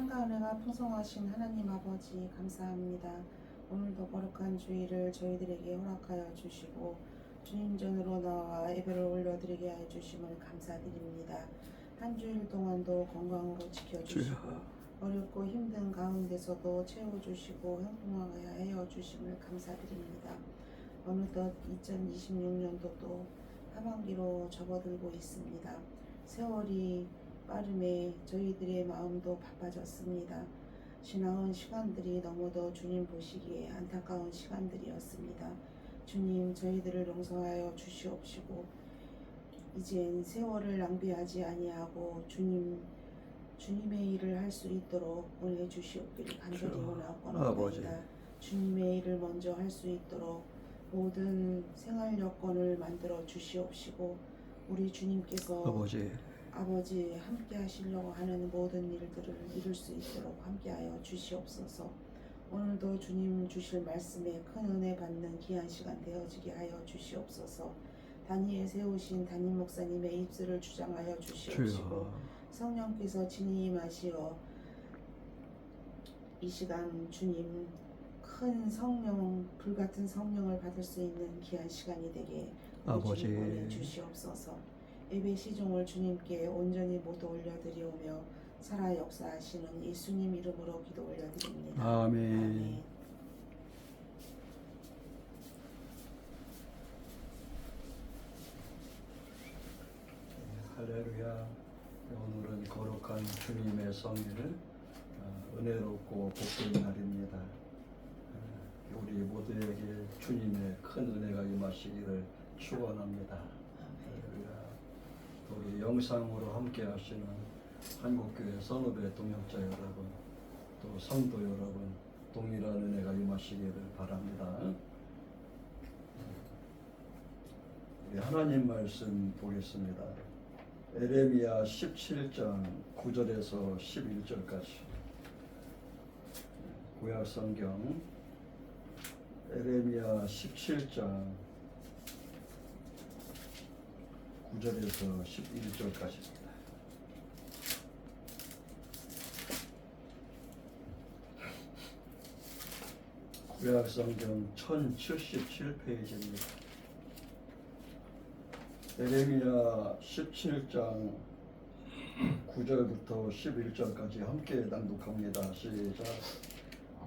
사랑과 은혜가 풍성하신 하나님 아버지 감사합니다. 오늘도 거룩한 주일을 저희들에게 허락하여 주시고 주님 전으로 나와 예배를 올려드리게 하여 주심을 감사드립니다. 한 주일 동안도 건강으로 지켜주시고 어렵고 힘든 가운데서도 채워주시고 형통하게 하여 주심을 감사드립니다. 어느덧 2026년도도 하반기로 접어들고 있습니다. 세월이 빠름에 저희들의 마음도 바빠졌습니다. 지나온 시간들이 너무도 주님 보시기에 안타까운 시간들이었습니다. 주님, 저희들을 용서하여 주시옵시고 이젠 세월을 낭비하지 아니하고 주님의 일을 할 수 있도록 보내주시옵기를 간절히 원하옵나이다. 주님의 일을 먼저 할 수 있도록 모든 생활 여건을 만들어 주시옵시고 우리 주님께서 아버지 함께 하시려고 하는 모든 일들을 이룰 수 있도록 함께하여 주시옵소서. 오늘도 주님 주실 말씀에 큰 은혜 받는 귀한 시간 되어지게 하여 주시옵소서. 단위에 세우신 담임 목사님의 입술을 주장하여 주시옵시고 성령께서 진히 임하시어 이 시간 주님 큰 성령, 불같은 성령을 받을 수 있는 귀한 시간이 되게 주님 보내주시옵소서. 예배 시종을 주님께 온전히 모두 올려드리오며 살아 역사하시는 예수님 이름으로 기도 올려드립니다. 아멘. 할렐루야. 오늘은 거룩한 주님의 성일 은혜롭고 복된 날입니다. 우리 모두에게 주님의 큰 은혜가 임하시기를 축원합니다. 우리 영상으로 함께 하시는 한국교회 선후배 동역자 여러분, 또 성도 여러분, 동일한 은혜가 임하시기를 바랍니다. 우리 하나님 말씀 보겠습니다. 에레미야 17장 9절에서 11절까지 구약 성경 에레미야 17장 9절에서 11절까지입니다. 구약 성경 1077페이지입니다. 에레미야 17장 9절부터 11절까지 함께 낭독합니다. 시작.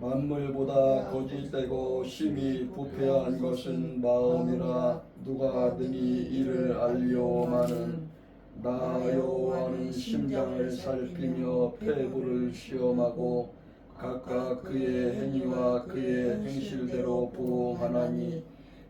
만물보다 거짓되고 심히 부패한 것은 마음이라 누가 능히 이를 알리오마는 나 여호와는 심장을 살피며 폐부를 시험하고 각각 그의 행위와 그의 행실대로 보응하나니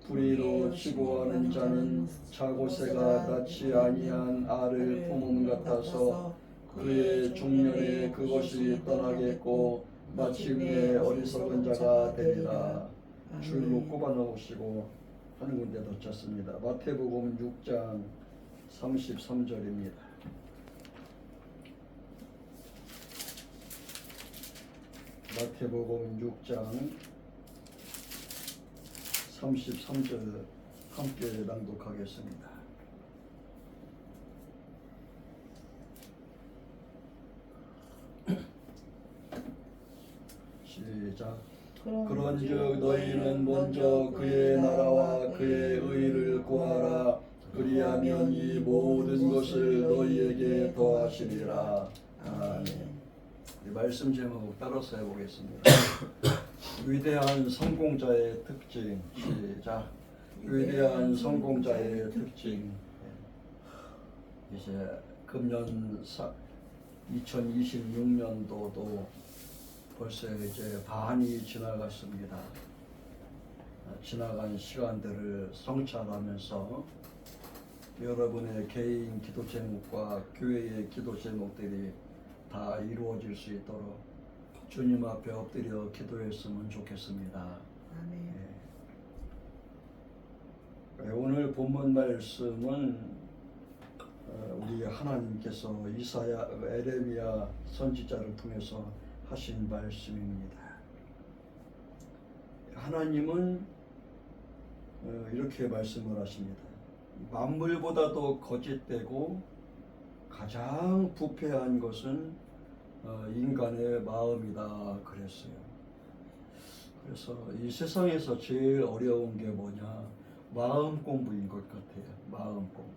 불의로 치고하는 자는 자고새가 낳지 아니한 알을 품음 같아서 그의 중년에 그것이 떠나겠고 마침내 어리석은 자가 되리라. 줄로 꼽아 넣으시고 한 군데 더 쳤습니다. 마태복음 6장 33절입니다. 마태복음 6장 33절 함께 낭독하겠습니다. 시작. 그런즉 너희는 먼저 그의 나라와 그의 의를 구하라. 그리하면 이 모든 것을 너희에게 더하시리라. 아멘. 말씀 제목 따라서 해보겠습니다. 위대한 성공자의 특징. 시작. 위대한 성공자의 특징. 이제 금년 2026년도도 벌써 이제 반이 지나갔습니다. 지나간 시간들을 성찰하면서 여러분의 개인 기도 제목과 교회의 기도 제목들이 다 이루어질 수 있도록 주님 앞에 엎드려 기도했으면 좋겠습니다. 아멘. 오늘 본문 말씀은 우리 하나님께서 에레미야 선지자를 통해서 하신 말씀입니다. 하나님은 이렇게 말씀을 하십니다. 만물보다도 거짓되고 가장 부패한 것은 인간의 마음이다 그랬어요. 그래서 이 세상에서 제일 어려운 게 뭐냐? 마음 공부인 것 같아요. 마음 공부.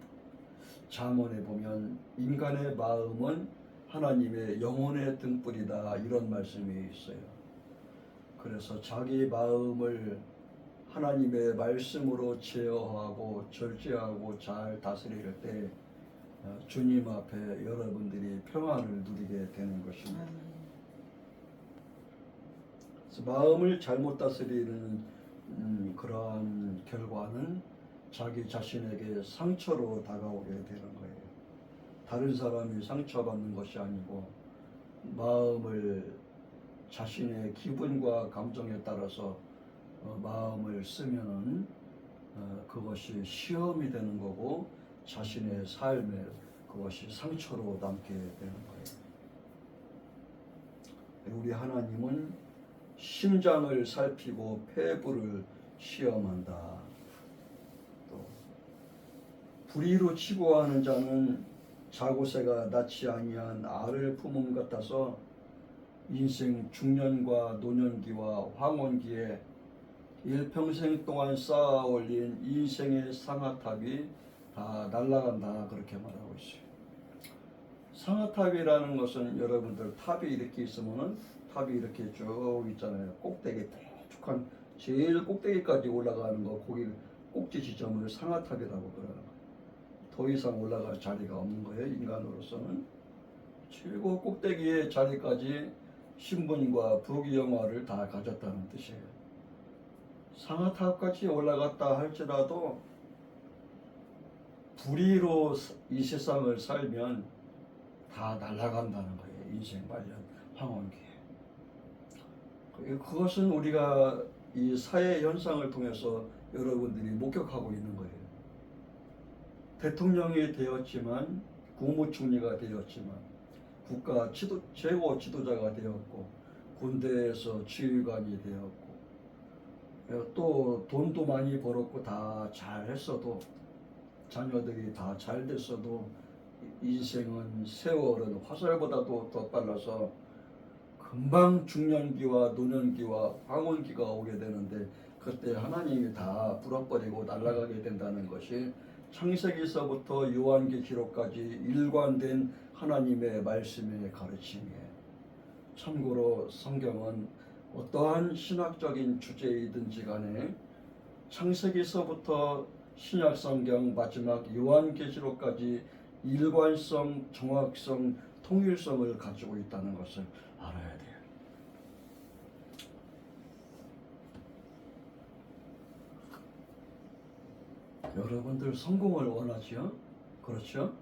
잠언에 보면 인간의 마음은 하나님의 영혼의 등불이다 이런 말씀이 있어요. 그래서 자기 마음을 하나님의 말씀으로 제어하고 절제하고 잘 다스릴 때 주님 앞에 여러분들이 평안을 누리게 되는 것입니다. 그래서 마음을 잘못 다스리는 그러한 결과는 자기 자신에게 상처로 다가오게 되는 거예요. 다른 사람이 상처받는 것이 아니고 마음을 자신의 기분과 감정에 따라서 마음을 쓰면은 그것이 시험이 되는 거고 자신의 삶에 그것이 상처로 남게 되는 거예요. 우리 하나님은 심장을 살피고 폐부를 시험한다. 또 불의로 치부하는 자는 자고새가 낳지 아니한 알을 품음 같아서 인생 중년과 노년기와 황혼기에 일평생 동안 쌓아 올린 인생의 상아탑이 다 날아간다 그렇게 말하고 있어요. 상아탑이라는 것은 여러분들 탑이 이렇게 있으면은 탑이 이렇게 쭉 있잖아요. 꼭대기 뾰족한 제일 꼭대기까지 올라가는 거 거기 꼭지 지점을 상아탑이라고 그래요. 더 이상 올라갈 자리가 없는 거예요. 인간으로서는 최고 꼭대기의 자리까지 신분과 부귀영화를 다 가졌다는 뜻이에요. 상아탑까지 올라갔다 할지라도 불의로 이 세상을 살면 다 날아간다는 거예요. 인생 말년 황혼기에. 그것은 우리가 이 사회 현상을 통해서 여러분들이 목격하고 있는 거예요. 대통령이 되었지만 국무총리가 되었지만 국가 최고 지도자가 되었고 군대에서 지휘관이 되었고 또 돈도 많이 벌었고 다 잘했어도 자녀들이 다 잘 됐어도 인생은 세월은 화살보다도 더 빨라서 금방 중년기와 노년기와 황혼기가 오게 되는데 그때 하나님이 다 불어버리고 날아가게 된다는 것이 창세기서부터 요한계시록까지 일관된 하나님의 말씀의 가르침이에요. 참고로 성경은 어떠한 신학적인 주제이든지 간에 창세기서부터 신약성경 마지막 요한계시록까지 일관성, 정확성, 통일성을 가지고 있다는 것을 알아야 돼요. 여러분들 성공을 원하지요? 그렇죠?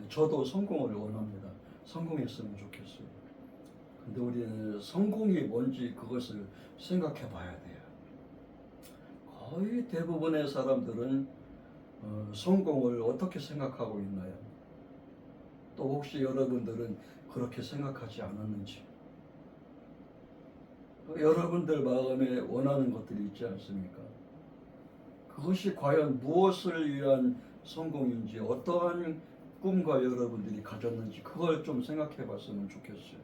저도 성공을 원합니다. 성공했으면 좋겠어요. 근데 우리는 성공이 뭔지 그것을 생각해 봐야 돼요. 거의 대부분의 사람들은 성공을 어떻게 생각하고 있나요? 또 혹시 여러분들은 그렇게 생각하지 않았는지? 여러분들 마음에 원하는 것들이 있지 않습니까? 그것이 과연 무엇을 위한 성공인지 어떠한 꿈과 여러분들이 가졌는지 그걸 좀 생각해 봤으면 좋겠어요.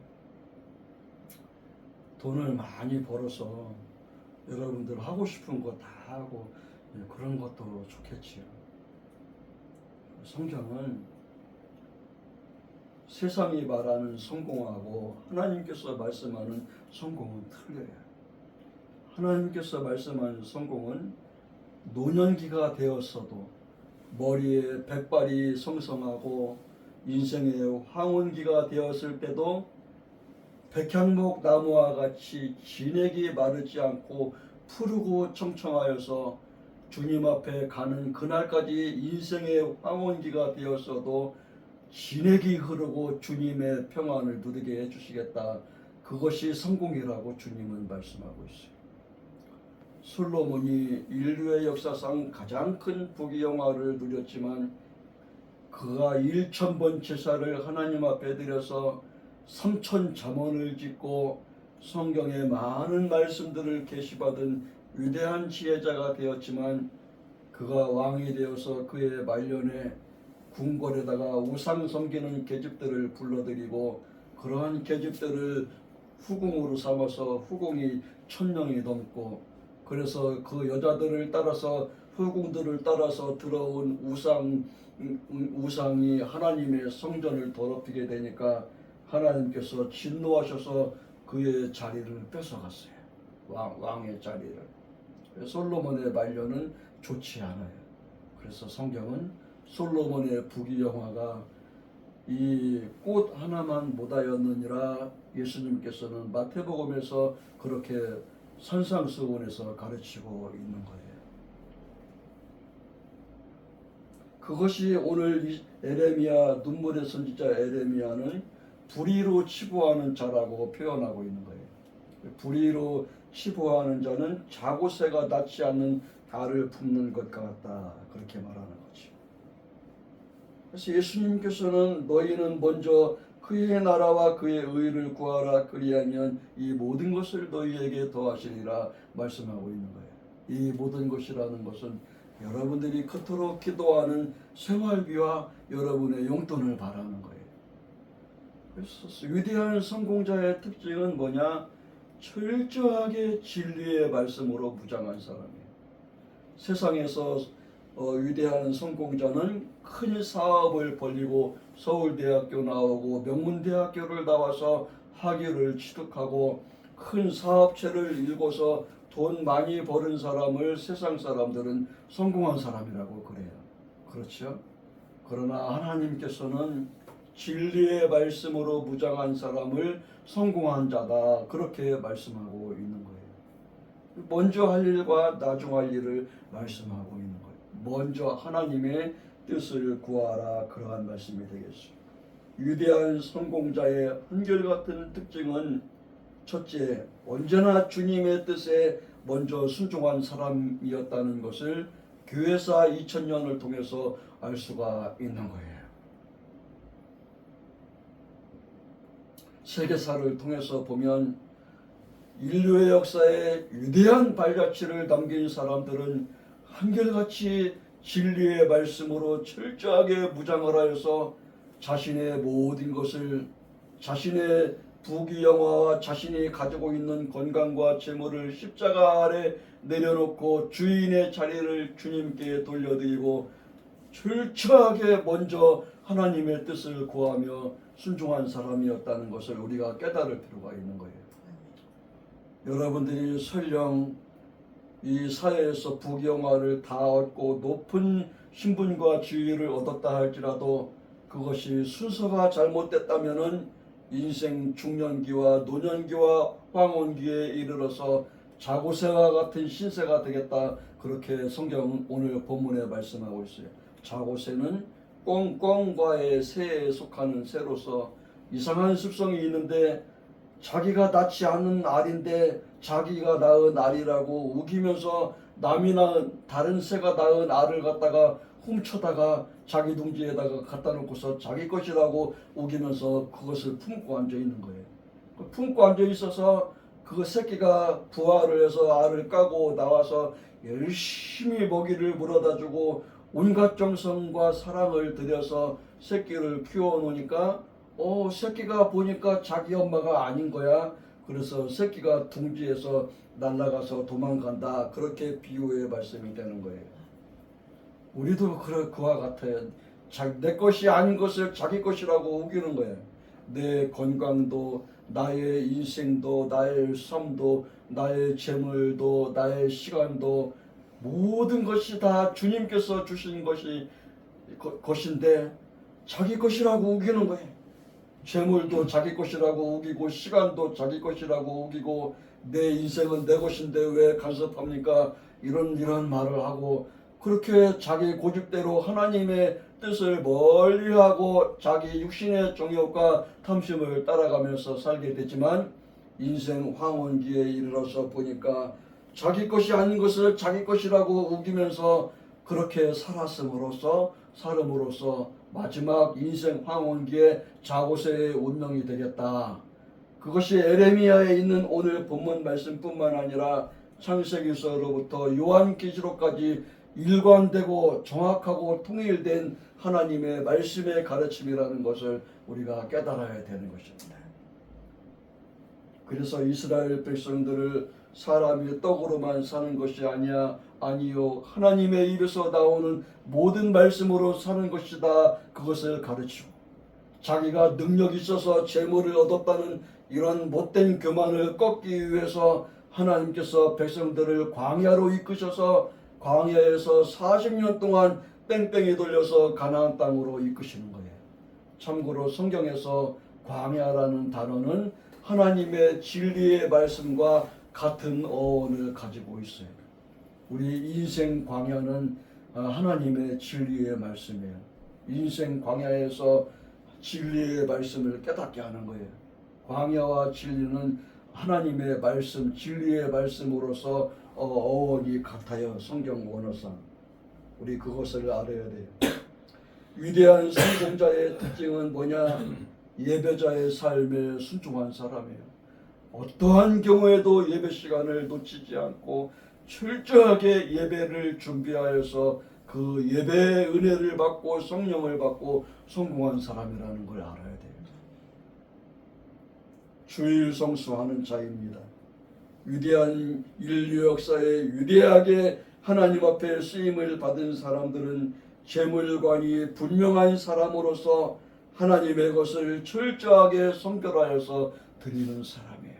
돈을 많이 벌어서 여러분들 하고 싶은 거 다 하고 그런 것도 좋겠지요. 성경은 세상이 말하는 성공하고 하나님께서 말씀하는 성공은 틀려요. 하나님께서 말씀하는 성공은 노년기가 되었어도 머리에 백발이 성성하고 인생의 황혼기가 되었을 때도 백향목 나무와 같이 진액이 마르지 않고 푸르고 청청하여서 주님 앞에 가는 그날까지 인생의 황혼기가 되었어도 진액이 흐르고 주님의 평안을 누리게 해주시겠다. 그것이 성공이라고 주님은 말씀하고 있어요. 솔로몬이 인류의 역사상 가장 큰 부귀영화를 누렸지만 그가 1000번 제사를 하나님 앞에 드려서 3000 잠언을 짓고 성경의 많은 말씀들을 계시받은 위대한 지혜자가 되었지만 그가 왕이 되어서 그의 말년에 궁궐에다가 우상 섬기는 계집들을 불러들이고 그러한 계집들을 후궁으로 삼아서 후궁이 1000명이 넘고, 그래서 그 여자들을 따라서 후궁들을 따라서 들어온 우상이 하나님의 성전을 더럽히게 되니까 하나님께서 진노하셔서 그의 자리를 뺏어갔어요. 왕의 자리를. 솔로몬의 말년은 좋지 않아요. 그래서 성경은 솔로몬의 부귀영화가 이 꽃 하나만 못하였느니라 예수님께서는 마태복음에서 그렇게 산상수훈에서 가르치고 있는 거예요. 그것이 오늘 이 에레미야, 눈물의 선지자 에레미야는 불의로 치부하는 자라고 표현하고 있는 거예요. 불의로 치부하는 자는 자고새가 낫지 않는 알을 품는 것 같다, 그렇게 말하는 거죠. 그래서 예수님께서는 너희는 먼저 그의 나라와 그의 의를 구하라, 그리하면 이 모든 것을 너희에게 더하시리라 말씀하고 있는 거예요. 이 모든 것이라는 것은 여러분들이 그토록 기도하는 생활비와 여러분의 용돈을 바라는 거예요. 그래서 위대한 성공자의 특징은 뭐냐? 철저하게 진리의 말씀으로 무장한 사람이에요. 세상에서 위대한 성공자는 큰 사업을 벌이고 서울대학교 나오고 명문대학교를 나와서 학위를 취득하고 큰 사업체를 일궈서 돈 많이 버는 사람을 세상 사람들은 성공한 사람이라고 그래요. 그렇죠? 그러나 하나님께서는 진리의 말씀으로 무장한 사람을 성공한 자다, 그렇게 말씀하고 있는 거예요. 먼저 할 일과 나중할 일을 말씀하고 있는 거예요. 먼저 하나님의 뜻을 구하라, 그러한 말씀이 되겠습니다. 위대한 성공자의 한결같은 특징은 첫째, 언제나 주님의 뜻에 먼저 순종한 사람이었다는 것을 교회사 2000년을 통해서 알 수가 있는 거예요. 세계사를 통해서 보면 인류의 역사에 위대한 발자취를 남긴 사람들은 한결같이 진리의 말씀으로 철저하게 무장을 하여서 자신의 모든 것을, 자신의 부귀영화와 자신이 가지고 있는 건강과 재물을 십자가 아래 내려놓고 주인의 자리를 주님께 돌려드리고 철저하게 먼저 하나님의 뜻을 구하며 순종한 사람이었다는 것을 우리가 깨달을 필요가 있는 거예요. 여러분들이 설령 이 사회에서 부귀영화를 다 얻고 높은 신분과 지위를 얻었다 할지라도 그것이 순서가 잘못됐다면은 인생 중년기와 노년기와 황혼기에 이르러서 자고새와 같은 신세가 되겠다, 그렇게 성경은 오늘 본문에 말씀하고 있어요. 자고새는 꽁꽁과의 새에 속하는 새로서 이상한 습성이 있는데 자기가 낳지 않은 알인데 자기가 낳은 알이라고 우기면서 남이 낳은 다른 새가 낳은 알을 갖다가 훔쳐다가 자기 둥지에다가 갖다 놓고서 자기 것이라고 우기면서 그것을 품고 앉아 있는 거예요. 품고 앉아 있어서 그 새끼가 부화를 해서 알을 까고 나와서 열심히 먹이를 물어다 주고 온갖 정성과 사랑을 들여서 새끼를 키워 놓으니까 새끼가 보니까 자기 엄마가 아닌 거야. 그래서 새끼가 둥지에서 날아가서 도망간다, 그렇게 비유의 말씀이 되는 거예요. 우리도 그와 같아요. 내 것이 아닌 것을 자기 것이라고 우기는 거예요. 내 건강도, 나의 인생도, 나의 삶도, 나의 재물도, 나의 시간도, 모든 것이 다 주님께서 주신 것인데 자기 것이라고 우기는 거예요. 재물도 자기 것이라고 우기고 시간도 자기 것이라고 우기고 내 인생은 내 것인데 왜 간섭합니까? 이런 말을 하고 그렇게 자기 고집대로 하나님의 뜻을 멀리하고 자기 육신의 정욕과 탐심을 따라가면서 살게 되지만 인생 황혼기에 이르러서 보니까 자기 것이 아닌 것을 자기 것이라고 우기면서 그렇게 살음으로써 마지막 인생 황혼기에 자고새의 운명이 되겠다. 그것이 에레미야에 있는 오늘 본문 말씀뿐만 아니라 창세기서로부터 요한계시록까지 일관되고 정확하고 통일된 하나님의 말씀의 가르침이라는 것을 우리가 깨달아야 되는 것입니다. 그래서 이스라엘 백성들을 사람이 떡으로만 사는 것이 아니요 하나님의 입에서 나오는 모든 말씀으로 사는 것이다. 그것을 가르치고 자기가 능력이 있어서 재물을 얻었다는 이런 못된 교만을 꺾기 위해서 하나님께서 백성들을 광야로 이끄셔서 광야에서 40년 동안 뺑뺑이 돌려서 가나안 땅으로 이끄시는 거예요. 참고로 성경에서 광야라는 단어는 하나님의 진리의 말씀과 같은 어원을 가지고 있어요. 우리 인생 광야는 하나님의 진리의 말씀이에요. 인생 광야에서 진리의 말씀을 깨닫게 하는 거예요. 광야와 진리는 하나님의 말씀, 진리의 말씀으로서 어원이 같아요. 성경 원어상. 우리 그것을 알아야 돼요. 위대한 성공자의 특징은 뭐냐? 예배자의 삶에 순종한 사람이에요. 어떠한 경우에도 예배 시간을 놓치지 않고 철저하게 예배를 준비하여서 그 예배의 은혜를 받고 성령을 받고 성공한 사람이라는 걸 알아야 돼요. 주일 성수하는 자입니다. 위대한 인류 역사에 위대하게 하나님 앞에 쓰임을 받은 사람들은 재물관이 분명한 사람으로서 하나님의 것을 철저하게 선별하여서 드리는 사람이에요.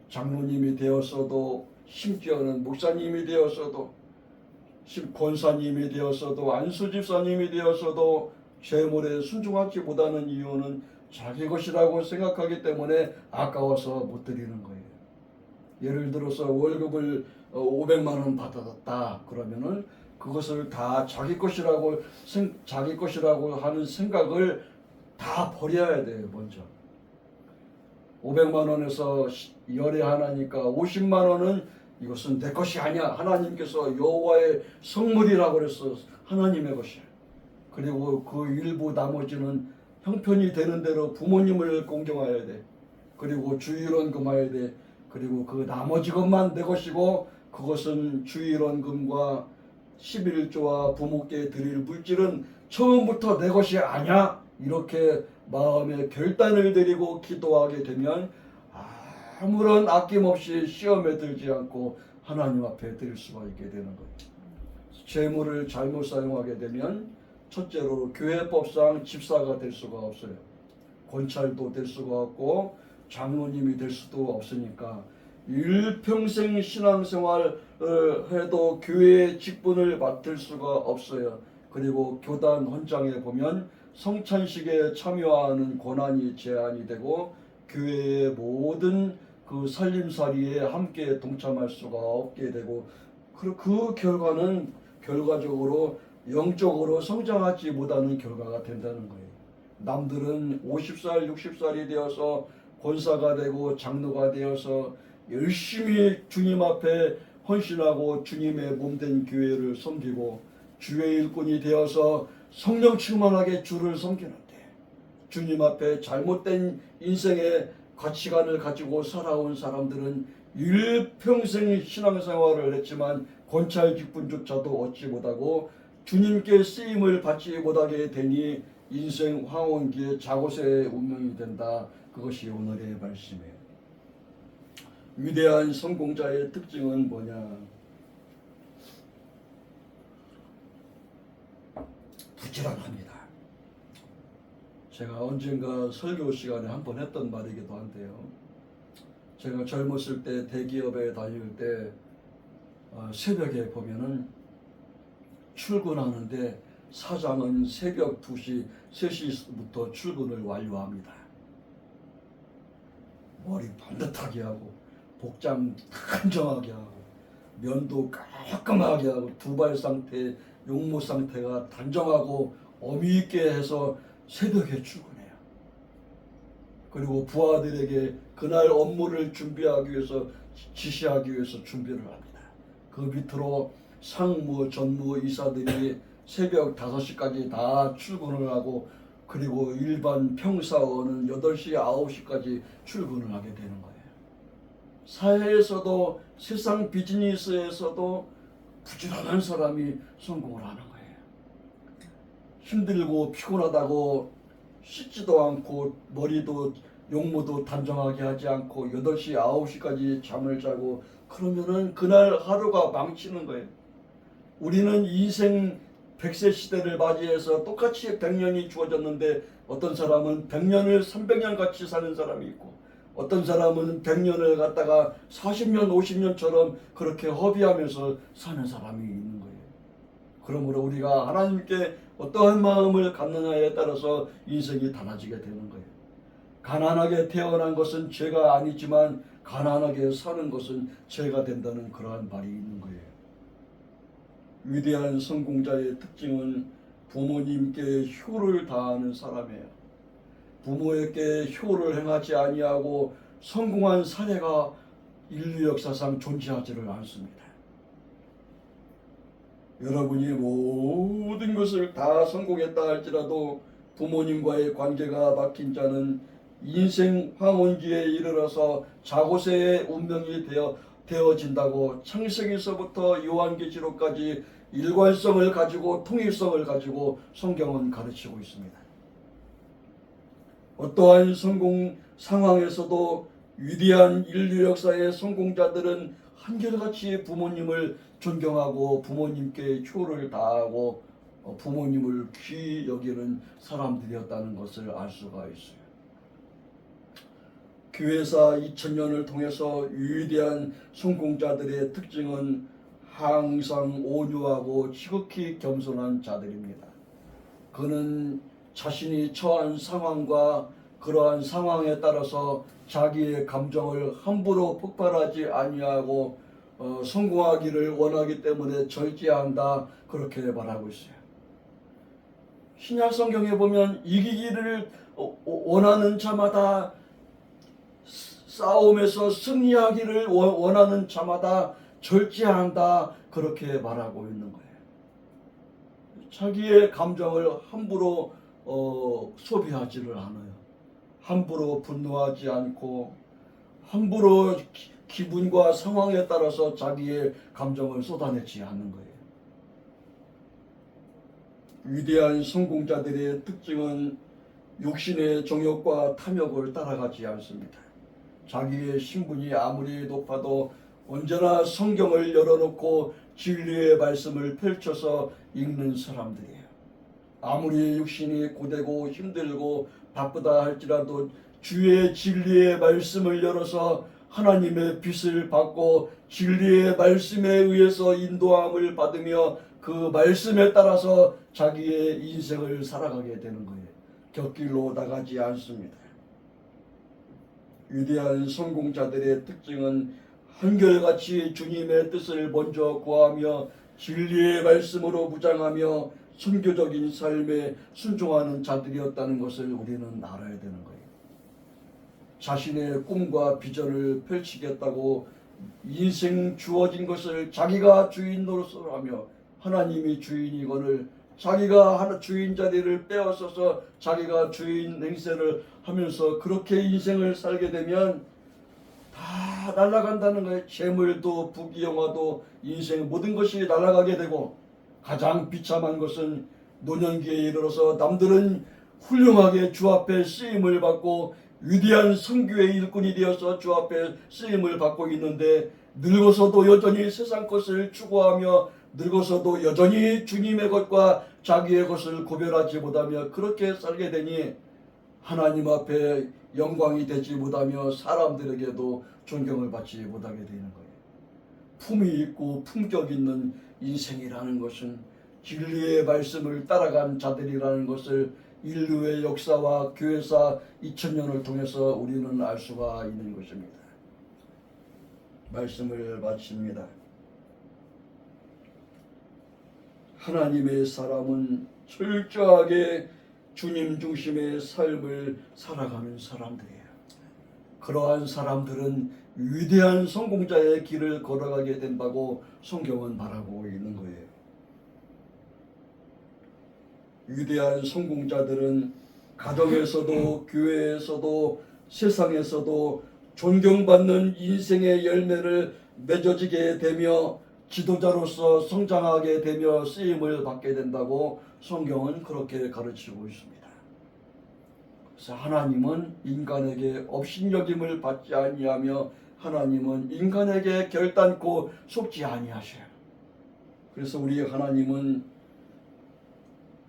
장로님이 되었어도 심지어는 목사님이 되었어도 권사님이 되었어도 안수집사님이 되었어도 재물에 순종하지 못하는 이유는 자기 것이라고 생각하기 때문에 아까워서 못 드리는 거예요. 예를 들어서 월급을 500만 원 받았다 그러면은 그것을 다 자기 것이라고 하는 생각을 다 버려야 돼요. 먼저 500만 원에서 열에 하나니까 50만 원은 이것은 내 것이 아니야. 하나님께서 여호와의 성물이라고 그랬어. 하나님의 것이야. 그리고 그 일부 나머지는 형편이 되는 대로 부모님을 공경해야 돼. 그리고 주일원금해야 돼. 그리고 그 나머지 것만 내 것이고 그것은 주일원금과 11조와 부모께 드릴 물질은 처음부터 내 것이 아니야. 이렇게 마음의 결단을 드리고 기도하게 되면 아무런 아낌없이 시험에 들지 않고 하나님 앞에 드릴 수가 있게 되는 거예요. 재물을 잘못 사용하게 되면 첫째로 교회법상 집사가 될 수가 없어요. 권찰도 될 수가 없고 장로님이 될 수도 없으니까 일평생 신앙생활을 해도 교회의 직분을 맡을 수가 없어요. 그리고 교단 헌장에 보면 성찬식에 참여하는 권한이 제한이 되고 교회의 모든 그 살림살이에 함께 동참할 수가 없게 되고 그 결과는 결과적으로 영적으로 성장하지 못하는 결과가 된다는 거예요. 남들은 50살, 60살이 되어서 권사가 되고 장로가 되어서 열심히 주님 앞에 헌신하고 주님의 몸된 교회를 섬기고 주의 일꾼이 되어서 성령 충만하게 주를 섬기는데 주님 앞에 잘못된 인생의 가치관을 가지고 살아온 사람들은 일평생 신앙생활을 했지만 권찰 직분조차도 얻지 못하고 주님께 쓰임을 받지 못하게 되니 인생 황혼기에 자고새의 운명이 된다. 그것이 오늘의 말씀이에요. 위대한 성공자의 특징은 뭐냐? 부지런합니다. 제가 언젠가 설교 시간에 한번 했던 말이기도 한데요. 제가 젊었을 때 대기업에 다닐 때 새벽에 보면은 출근하는데 사장은 새벽 2시, 3시부터 출근을 완료합니다. 머리 반듯하게 하고 복장 단정하게 하고 면도 깔끔하게 하고 두발 상태, 용모 상태가 단정하고 어미 있게 해서 새벽에 출근해요. 그리고 부하들에게 그날 업무를 준비하기 위해서 지시하기 위해서 준비를 합니다. 그 밑으로 상무, 전무, 이사들이 새벽 5시까지 다 출근을 하고 그리고 일반 평사원은 8시, 9시까지 출근을 하게 되는 거예요. 사회에서도 세상 비즈니스에서도 부지런한 사람이 성공을 하는 거예요. 힘들고 피곤하다고 씻지도 않고 머리도 용모도 단정하게 하지 않고 8시, 9시까지 잠을 자고 그러면은 그날 하루가 망치는 거예요. 우리는 인생 100세 시대를 맞이해서 똑같이 100년이 주어졌는데 어떤 사람은 100년을 300년 같이 사는 사람이 있고 어떤 사람은 100년을 갖다가 40년, 50년처럼 그렇게 허비하면서 사는 사람이 있는 거예요. 그러므로 우리가 하나님께 어떠한 마음을 갖느냐에 따라서 인생이 달라지게 되는 거예요. 가난하게 태어난 것은 죄가 아니지만 가난하게 사는 것은 죄가 된다는 그러한 말이 있는 거예요. 위대한 성공자의 특징은 부모님께 효를 다하는 사람이에요. 부모에게 효를 행하지 아니하고 성공한 사례가 인류 역사상 존재하지를 않습니다. 여러분이 모든 것을 다 성공했다 할지라도 부모님과의 관계가 막힌 자는 인생 황혼기에 이르러서 자고새의 운명이 되어진다고 창세기서부터 요한계시록까지 일관성을 가지고 통일성을 가지고 성경은 가르치고 있습니다. 어떠한 성공 상황에서도 위대한 인류 역사의 성공자들은 한결같이 부모님을 존경하고 부모님께 효를 다하고 부모님을 귀히 여기는 사람들이었다는 것을 알 수가 있어요. 교회사 2000년을 통해서 위대한 성공자들의 특징은 항상 온유하고 지극히 겸손한 자들입니다. 그는 자신이 처한 상황과 그러한 상황에 따라서 자기의 감정을 함부로 폭발하지 아니하고 성공하기를 원하기 때문에 절제한다 그렇게 말하고 있어요. 신약 성경에 보면 이기기를 원하는 자마다 싸움에서 승리하기를 원하는 자마다 절제한다 그렇게 말하고 있는 거예요. 자기의 감정을 함부로 소비하지를 않아요. 함부로 분노하지 않고 함부로 기분과 상황에 따라서 자기의 감정을 쏟아내지 않는 거예요. 위대한 성공자들의 특징은 육신의 정욕과 탐욕을 따라가지 않습니다. 자기의 신분이 아무리 높아도 언제나 성경을 열어놓고 진리의 말씀을 펼쳐서 읽는 사람들이에요. 아무리 육신이 고되고 힘들고 바쁘다 할지라도 주의 진리의 말씀을 열어서 하나님의 빛을 받고 진리의 말씀에 의해서 인도함을 받으며 그 말씀에 따라서 자기의 인생을 살아가게 되는 거예요. 곁길로 나가지 않습니다. 위대한 성공자들의 특징은 한결같이 주님의 뜻을 먼저 구하며 진리의 말씀으로 무장하며 선교적인 삶에 순종하는 자들이었다는 것을 우리는 알아야 되는 거예요. 자신의 꿈과 비전을 펼치겠다고 인생 주어진 것을 자기가 주인 노릇을 하며 하나님이 주인이거늘 자기가 주인 자리를 빼앗아서 자기가 주인 행세를 하면서 그렇게 인생을 살게 되면 다 날아간다는 거예요. 재물도 부귀영화도 인생 모든 것이 날아가게 되고 가장 비참한 것은 노년기에 이르러서 남들은 훌륭하게 주 앞에 쓰임을 받고 위대한 선교의 일꾼이 되어서 주 앞에 쓰임을 받고 있는데 늙어서도 여전히 세상 것을 추구하며 늙어서도 여전히 주님의 것과 자기의 것을 구별하지 못하며 그렇게 살게 되니 하나님 앞에 영광이 되지 못하며 사람들에게도 존경을 받지 못하게 되는 거예요. 품이 있고 품격 있는 인생이라는 것은 진리의 말씀을 따라간 자들이라는 것을 인류의 역사와 교회사 2000년을 통해서 우리는 알 수가 있는 것입니다. 말씀을 마칩니다. 하나님의 사람은 철저하게 주님 중심의 삶을 살아가는 사람들이에요. 그러한 사람들은 위대한 성공자의 길을 걸어가게 된다고 성경은 말하고 있는 거예요. 위대한 성공자들은 가정에서도 교회에서도 세상에서도 존경받는 인생의 열매를 맺어지게 되며 지도자로서 성장하게 되며 쓰임을 받게 된다고 성경은 그렇게 가르치고 있습니다. 그래서 하나님은 인간에게 업신여김을 받지 아니하며 하나님은 인간에게 결단코 속지 아니하셔요. 그래서 우리 하나님은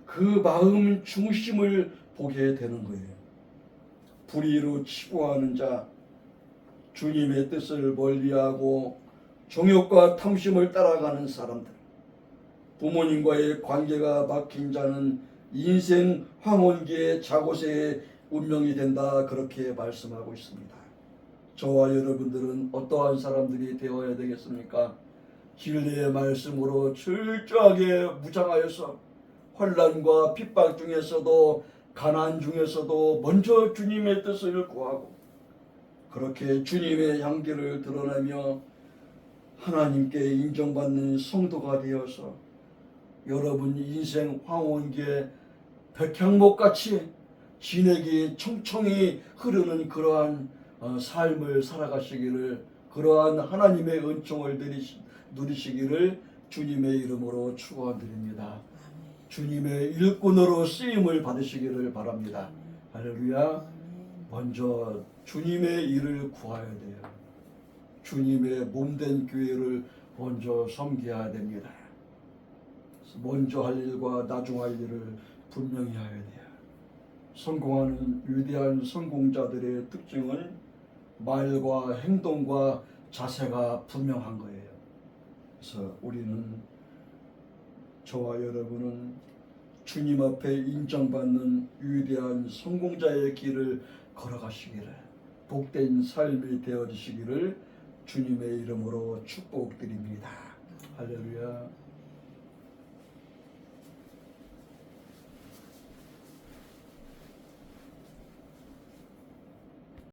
그 마음 중심을 보게 되는 거예요. 불의로 치부하는 자, 주님의 뜻을 멀리하고 정욕과 탐심을 따라가는 사람들, 부모님과의 관계가 막힌 자는 인생 황혼기의 자고새의 운명이 된다, 그렇게 말씀하고 있습니다. 저와 여러분들은 어떠한 사람들이 되어야 되겠습니까? 진리의 말씀으로 철저하게 무장하여서 환난과 핍박 중에서도 가난 중에서도 먼저 주님의 뜻을 구하고 그렇게 주님의 향기를 드러내며 하나님께 인정받는 성도가 되어서 여러분 인생 황혼기에 백향목같이 진액이 청청히 흐르는 그러한 삶을 살아가시기를, 그러한 하나님의 은총을 누리시기를 주님의 이름으로 축원드립니다. 주님의 일꾼으로 쓰임을 받으시기를 바랍니다. 할렐루야. 먼저 주님의 일을 구해야 돼요. 주님의 몸된 교회를 먼저 섬겨야 됩니다. 먼저 할 일과 나중 할 일을 분명히 해야 돼요. 성공하는 위대한 성공자들의 특징은 말과 행동과 자세가 분명한 거예요. 그래서 우리는, 저와 여러분은 주님 앞에 인정받는 위대한 성공자의 길을 걸어가시기를, 복된 삶이 되어지시기를 주님의 이름으로 축복드립니다. 할렐루야.